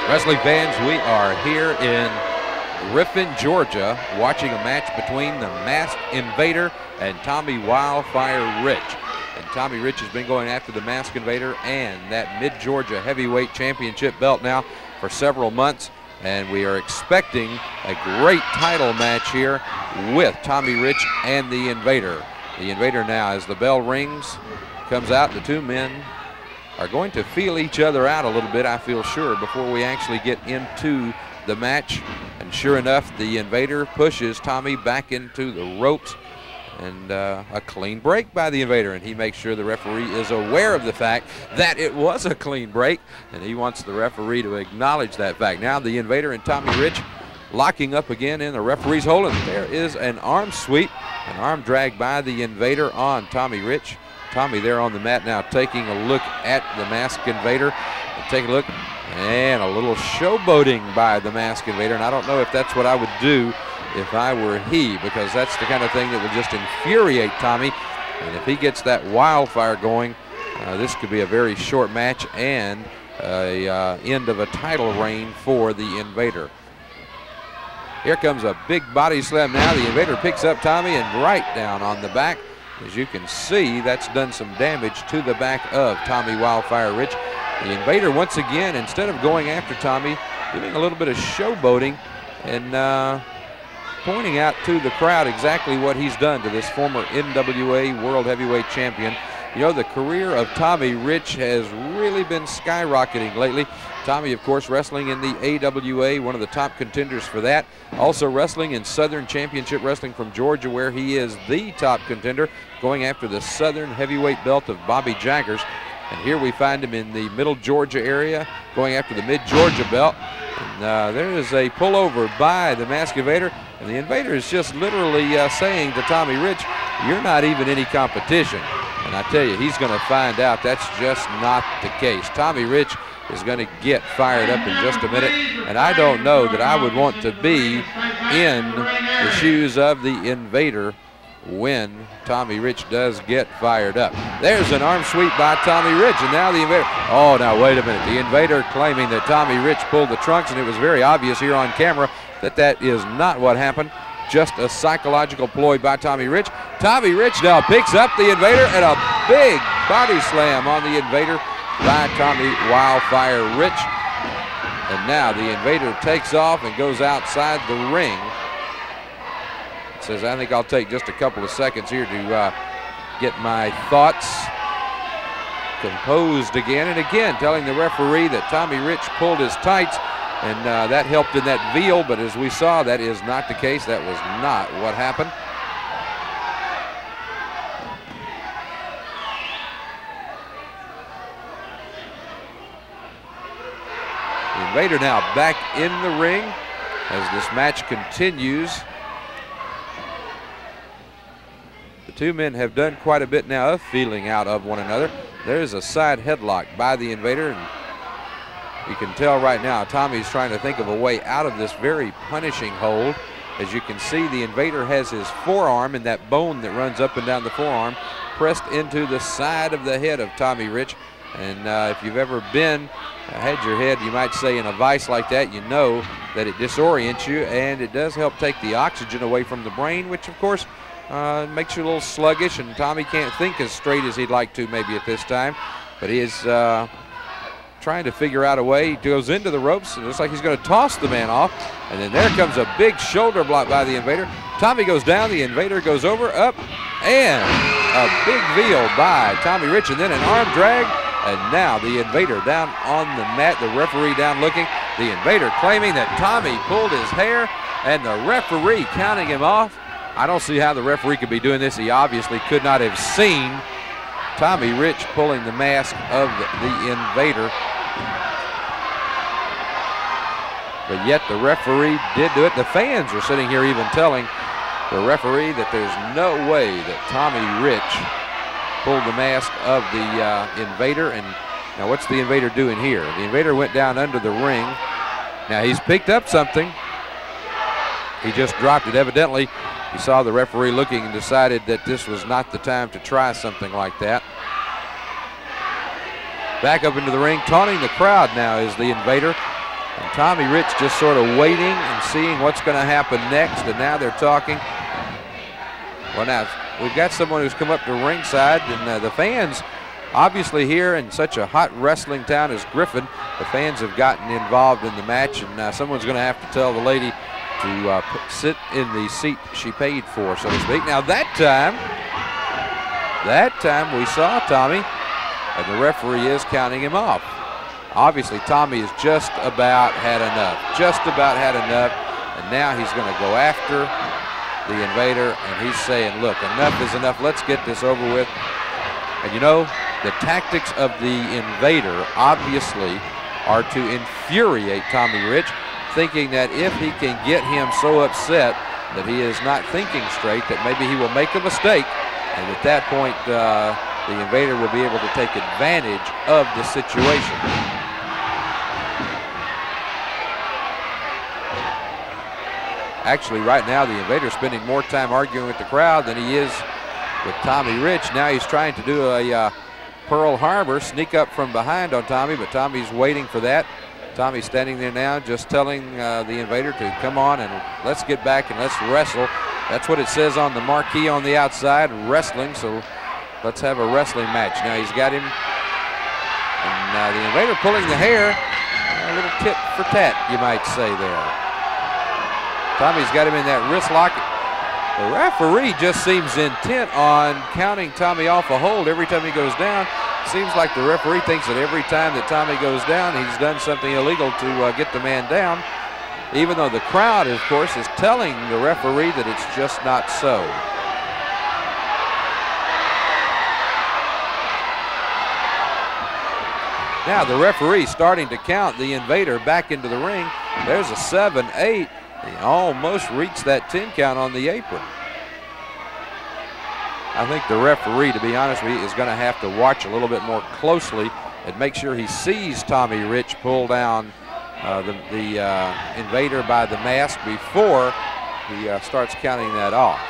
Wrestling fans, we are here in Griffin, Georgia, watching a match between the Masked Invader and Tommy Wildfire Rich. And Tommy Rich has been going after the Masked Invader and that Mid-Georgia Heavyweight Championship belt now for several months. And we are expecting a great title match here with Tommy Rich and the Invader. The Invader now, as the bell rings, comes out. The two men are going to feel each other out a little bit, I feel sure, before we actually get into the match. And sure enough, the Invader pushes Tommy back into the ropes, and a clean break by the Invader, and he makes sure the referee is aware of the fact that it was a clean break, and he wants the referee to acknowledge that fact. Now the Invader and Tommy Rich locking up again in the referee's hold, and there is an arm sweep, an arm drag by the Invader on Tommy Rich. Tommy there on the mat now taking a look at the Masked Invader. Take a look, and a little showboating by the Masked Invader, and I don't know if that's what I would do if I were he, because that's the kind of thing that would just infuriate Tommy. And if he gets that wildfire going, this could be a very short match and a end of a title reign for the Invader. Here comes a big body slam now. The Invader picks up Tommy and right down on the back. As you can see, that's done some damage to the back of Tommy Wildfire Rich. The Invader once again, instead of going after Tommy, doing a little bit of showboating and pointing out to the crowd exactly what he's done to this former NWA World Heavyweight Champion. You know, the career of Tommy Rich has really been skyrocketing lately. Tommy, of course, wrestling in the AWA, one of the top contenders for that. Also wrestling in Southern Championship Wrestling from Georgia, where he is the top contender, going after the Southern Heavyweight belt of Bobby Jaggers. And here we find him in the Middle Georgia area, going after the Mid-Georgia belt. And there is a pullover by the Masked Invader, and the Invader is just literally saying to Tommy Rich, "You're not even any competition." And I tell you, he's going to find out that's just not the case. Tommy Rich is going to get fired up in just a minute, and I don't know that I would want to be in the shoes of the Invader when Tommy Rich does get fired up. There's an arm sweep by Tommy Rich, and now the Invader, oh, now wait a minute. The Invader claiming that Tommy Rich pulled the trunks, and it was very obvious here on camera that that is not what happened. Just a psychological ploy by Tommy Rich. Tommy Rich now picks up the Invader, and a big body slam on the Invader by Tommy Wildfire Rich. And now the Invader takes off and goes outside the ring. Says, I think I'll take just a couple of seconds here to get my thoughts composed again. And again, telling the referee that Tommy Rich pulled his tights, and that helped in that veal, but as we saw, that is not the case. That was not what happened. The Invader now back in the ring as this match continues. The two men have done quite a bit now of feeling out of one another. There's a side headlock by the Invader, and you can tell right now Tommy's trying to think of a way out of this very punishing hold. As you can see, the Invader has his forearm, and that bone that runs up and down the forearm pressed into the side of the head of Tommy Rich. And if you've ever had your head, you might say, in a vice like that, you know that it disorients you, and it does help take the oxygen away from the brain, which of course makes you a little sluggish, and Tommy can't think as straight as he'd like to maybe at this time. But he is trying to figure out a way. He goes into the ropes, and it looks like he's going to toss the man off. And then there comes a big shoulder block by the Invader. Tommy goes down, the Invader goes over, up, and a big veal by Tommy Rich, and then an arm drag. And now the Invader down on the mat, the referee down looking. The Invader claiming that Tommy pulled his hair, and the referee counting him off. I don't see how the referee could be doing this. He obviously could not have seen Tommy Rich pulling the mask of the Invader. But yet the referee did do it. The fans are sitting here even telling the referee that there's no way that Tommy Rich pulled the mask of the Invader. And now what's the Invader doing here? The Invader went down under the ring. Now he's picked up something. He just dropped it. Evidently, he saw the referee looking and decided that this was not the time to try something like that. Back up into the ring, taunting the crowd now is the Invader. And Tommy Rich just sort of waiting and seeing what's going to happen next, and now they're talking. Well, now we've got someone who's come up to ringside, and the fans, obviously here in such a hot wrestling town as Griffin, the fans have gotten involved in the match, and someone's going to have to tell the lady to sit in the seat she paid for, so to speak. Now that time we saw Tommy, and the referee is counting him off. Obviously, Tommy has just about had enough, and now he's going to go after the Invader, and he's saying, look, enough is enough, let's get this over with. And you know, the tactics of the Invader obviously are to infuriate Tommy Rich, thinking that if he can get him so upset that he is not thinking straight, that maybe he will make a mistake, and at that point the Invader will be able to take advantage of the situation. Actually, right now, the Invader's spending more time arguing with the crowd than he is with Tommy Rich. Now he's trying to do a Pearl Harbor, sneak up from behind on Tommy, but Tommy's waiting for that. Tommy's standing there now just telling the Invader to come on and let's get back and let's wrestle. That's what it says on the marquee on the outside, wrestling, so let's have a wrestling match. Now he's got him, and the Invader pulling the hair, a little tit for tat, you might say there. Tommy's got him in that wrist lock. The referee just seems intent on counting Tommy off a hold every time he goes down. Seems like the referee thinks that every time that Tommy goes down, he's done something illegal to get the man down, even though the crowd, of course, is telling the referee that it's just not so. Now the referee starting to count the Invader back into the ring. There's a 7-8. He almost reached that 10 count on the apron. I think the referee, to be honest with you, is going to have to watch a little bit more closely and make sure he sees Tommy Rich pull down the Invader by the mask before he starts counting that off.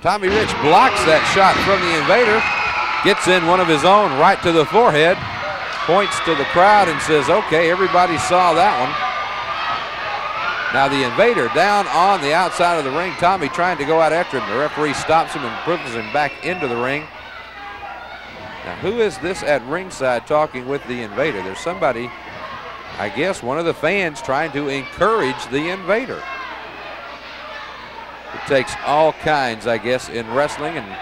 Tommy Rich blocks that shot from the Invader, gets in one of his own right to the forehead, points to the crowd and says, okay, everybody saw that one. Now the Invader down on the outside of the ring. Tommy trying to go out after him. The referee stops him and pushes him back into the ring. Now who is this at ringside talking with the Invader? There's somebody, I guess one of the fans, trying to encourage the Invader. It takes all kinds, I guess, in wrestling, and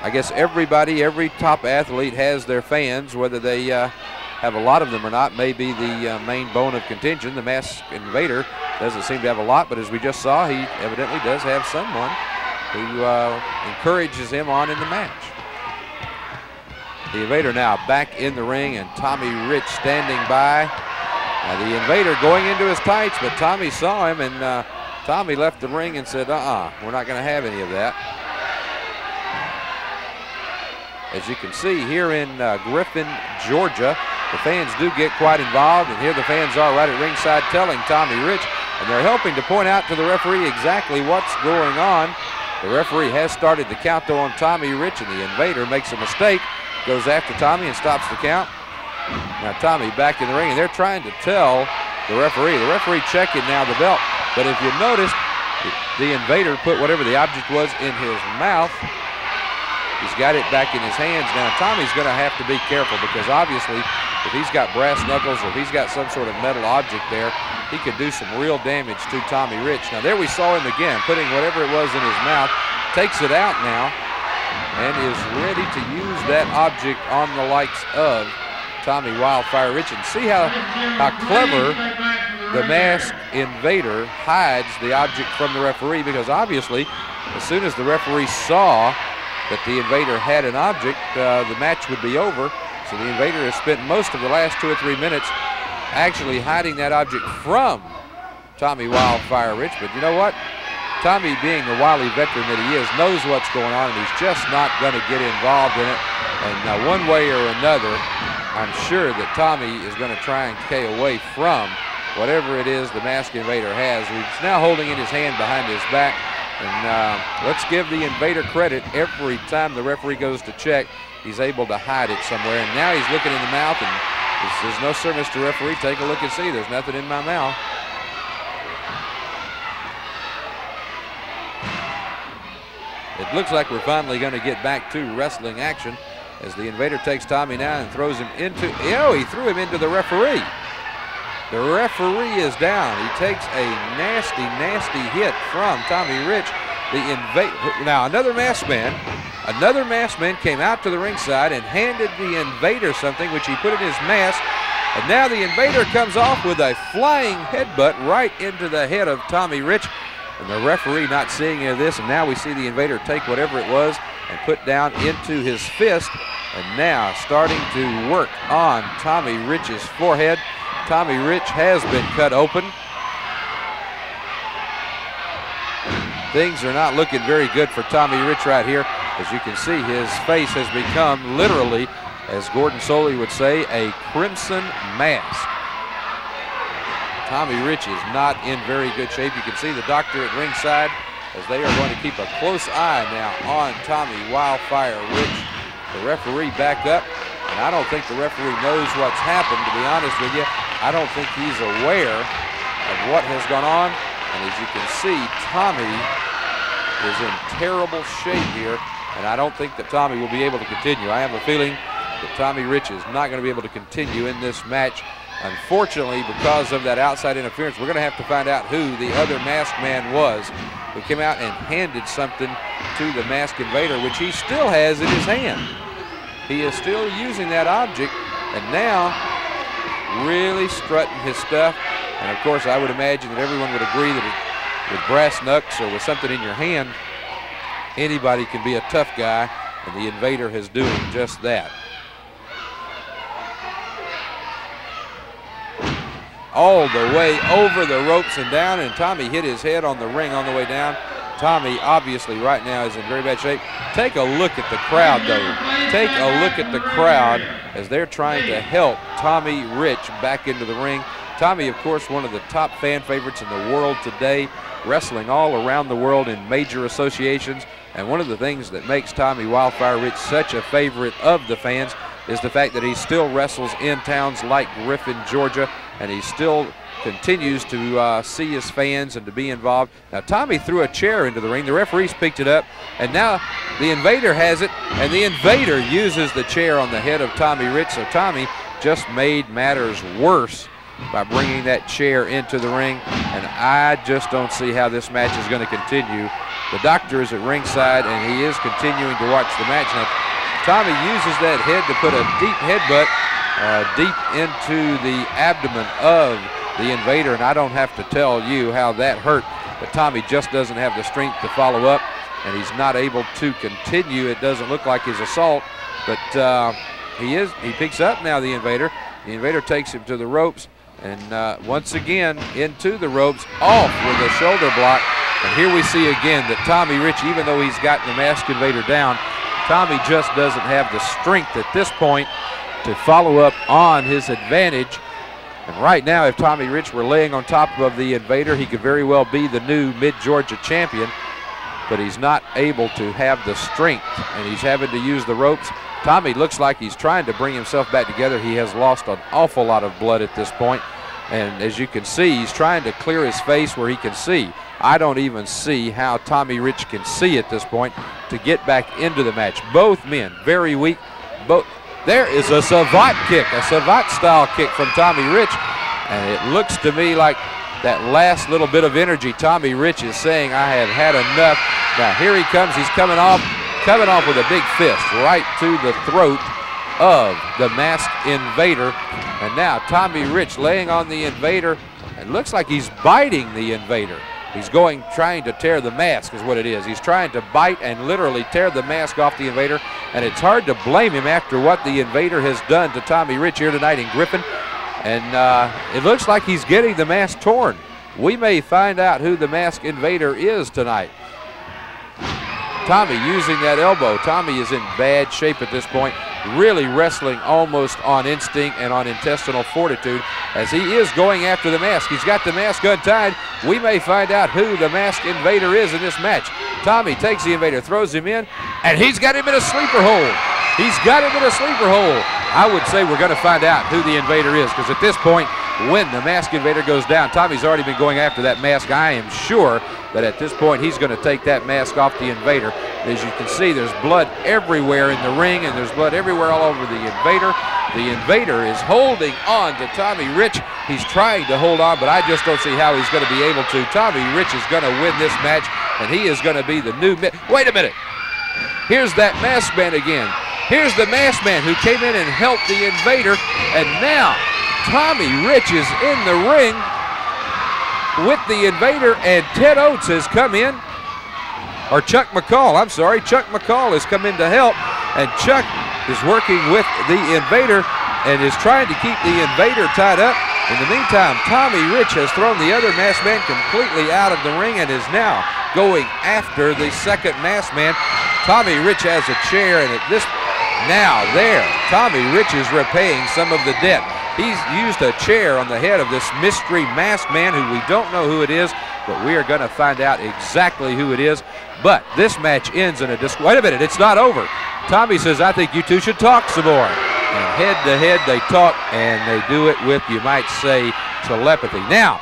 I guess everybody, every top athlete has their fans, whether they have a lot of them or not, may be the main bone of contention. The Masked Invader doesn't seem to have a lot, but as we just saw, he evidently does have someone who encourages him on in the match. The Invader now back in the ring, and Tommy Rich standing by. Now the Invader going into his tights, but Tommy saw him, and Tommy left the ring and said, we're not going to have any of that. As you can see here in Griffin, Georgia, the fans do get quite involved, and here the fans are right at ringside telling Tommy Rich, and they're helping to point out to the referee exactly what's going on. The referee has started the count though on Tommy Rich, and the Invader makes a mistake, goes after Tommy and stops the count. Now Tommy back in the ring, and they're trying to tell the referee checking now the belt. But if you notice, the Invader put whatever the object was in his mouth. He's got it back in his hands now. Tommy's going to have to be careful, because obviously if he's got brass knuckles or if he's got some sort of metal object there, he could do some real damage to Tommy Rich. Now there we saw him again putting whatever it was in his mouth, takes it out now, and is ready to use that object on the likes of Tommy Wildfire Rich. And see how clever the Masked Invader hides the object from the referee, because obviously as soon as the referee saw that the Invader had an object, the match would be over. So the Invader has spent most of the last 2 or 3 minutes actually hiding that object from Tommy Wildfire Rich. But you know what? Tommy, being the wily veteran that he is, knows what's going on, and he's just not going to get involved in it. And one way or another, I'm sure that Tommy is going to try and stay away from whatever it is the Masked Invader has. He's now holding in his hand behind his back. And let's give the Invader credit. Every time the referee goes to check, he's able to hide it somewhere. And now he's looking in the mouth, and he says, "No, sir, Mr. Referee, take a look and see. There's nothing in my mouth." It looks like we're finally going to get back to wrestling action as the Invader takes Tommy now and throws him into, he threw him into the referee. The referee is down. He takes a nasty, nasty hit from Tommy Rich. The Invader, now another masked man came out to the ringside and handed the Invader something which he put in his mask. And now the Invader comes off with a flying headbutt right into the head of Tommy Rich. And the referee not seeing any of this, and now we see the Invader take whatever it was and put down into his fist, and now starting to work on Tommy Rich's forehead. Tommy Rich has been cut open. Things are not looking very good for Tommy Rich right here. As you can see, his face has become literally, as Gordon Soley would say, a crimson mask. Tommy Rich is not in very good shape. You can see the doctor at ringside as they are going to keep a close eye now on Tommy Wildfire Rich. The referee back up, and I don't think the referee knows what's happened, to be honest with you. I don't think he's aware of what has gone on. And as you can see, Tommy is in terrible shape here, and I don't think that Tommy will be able to continue. I have a feeling that Tommy Rich is not going to be able to continue in this match. Unfortunately, because of that outside interference, we're going to have to find out who the other masked man was who came out and handed something to the Masked Invader, which he still has in his hand. He is still using that object, and now really strutting his stuff. And of course, I would imagine that everyone would agree that with brass knucks or with something in your hand, anybody can be a tough guy, and the Invader is doing just that. All the way over the ropes and down, and Tommy hit his head on the ring on the way down. Tommy obviously right now is in very bad shape. Take a look at the crowd though. Take a look at the crowd as they're trying to help Tommy Rich back into the ring. Tommy, of course, one of the top fan favorites in the world today, wrestling all around the world in major associations. And one of the things that makes Tommy Wildfire Rich such a favorite of the fans is the fact that he still wrestles in towns like Griffin, Georgia, and he still continues to see his fans and to be involved. Now, Tommy threw a chair into the ring. The referees picked it up, and now the Invader has it, and the Invader uses the chair on the head of Tommy Rich. So Tommy just made matters worse by bringing that chair into the ring, and I just don't see how this match is going to continue. The doctor is at ringside, and he is continuing to watch the match. Now, Tommy uses that head to put a deep headbutt deep into the abdomen of the Invader, and I don't have to tell you how that hurt, but Tommy just doesn't have the strength to follow up, and he's not able to continue. It doesn't look like his assault, but he picks up now the Invader. The Invader takes him to the ropes, and once again into the ropes, off with a shoulder block. And here we see again that Tommy Rich, even though he's gotten the Masked Invader down, Tommy just doesn't have the strength at this point to follow up on his advantage. And right now, if Tommy Rich were laying on top of the Invader, he could very well be the new Mid-Georgia champion, but he's not able to have the strength, and he's having to use the ropes. Tommy looks like he's trying to bring himself back together. He has lost an awful lot of blood at this point, and as you can see, he's trying to clear his face where he can see. I don't even see how Tommy Rich can see at this point to get back into the match. Both men very weak. There is a savate kick, a savate-style kick from Tommy Rich, and it looks to me like that last little bit of energy Tommy Rich is saying, I have had enough. Now here he comes. He's coming off with a big fist right to the throat of the Masked Invader. And now Tommy Rich laying on the Invader, and looks like he's biting the Invader. He's trying to tear the mask is what it is. He's trying to bite and literally tear the mask off the Invader, and it's hard to blame him after what the Invader has done to Tommy Rich here tonight in Griffin. And it looks like he's getting the mask torn. We may find out who the Masked Invader is tonight. Tommy using that elbow. Tommy is in bad shape at this point. really wrestling almost on instinct and on intestinal fortitude as he is going after the mask. He's got the mask untied. We may find out who the masked Invader is in this match. Tommy takes the Invader, throws him in, and he's got him in a sleeper hold. He's got him in a sleeper hold. I would say we're going to find out who the Invader is, because at this point, when the masked Invader goes down, Tommy's already been going after that mask. I am sure that at this point he's going to take that mask off the Invader. As you can see, there's blood everywhere in the ring, and there's blood everywhere all over the Invader. The Invader is holding on to Tommy Rich. He's trying to hold on, but I just don't see how he's going to be able to. Tommy Rich is going to win this match, and he is going to be the new... Wait a minute. Here's that masked man again. Here's the masked man who came in and helped the Invader, and now Tommy Rich is in the ring with the Invader, and Ted Oates has come in, or Chuck McCall, I'm sorry, Chuck McCall has come in to help, and Chuck is working with the Invader and is trying to keep the Invader tied up. In the meantime, Tommy Rich has thrown the other masked man completely out of the ring and is now going after the second masked man. Tommy Rich has a chair, and at this now there, Tommy Rich is repaying some of the debt. He's used a chair on the head of this mystery masked man who we don't know who it is, but we are going to find out exactly who it is. But this match ends in a wait a minute, it's not over. Tommy says, I think you two should talk some more. And head to head they talk, and they do it with, you might say, telepathy. Now,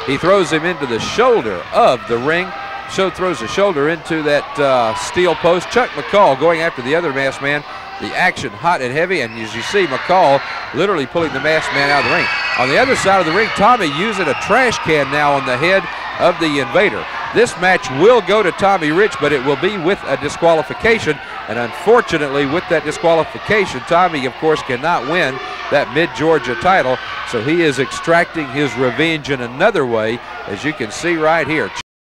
he throws him into the shoulder of the ring. Throws the shoulder into that steel post. Chuck McCall going after the other masked man. The action hot and heavy, and as you see, McCall literally pulling the masked man out of the ring. On the other side of the ring, Tommy using a trash can now on the head of the Invader. This match will go to Tommy Rich, but it will be with a disqualification, and unfortunately with that disqualification, Tommy, of course, cannot win that Mid-Georgia title, so he is extracting his revenge in another way, as you can see right here.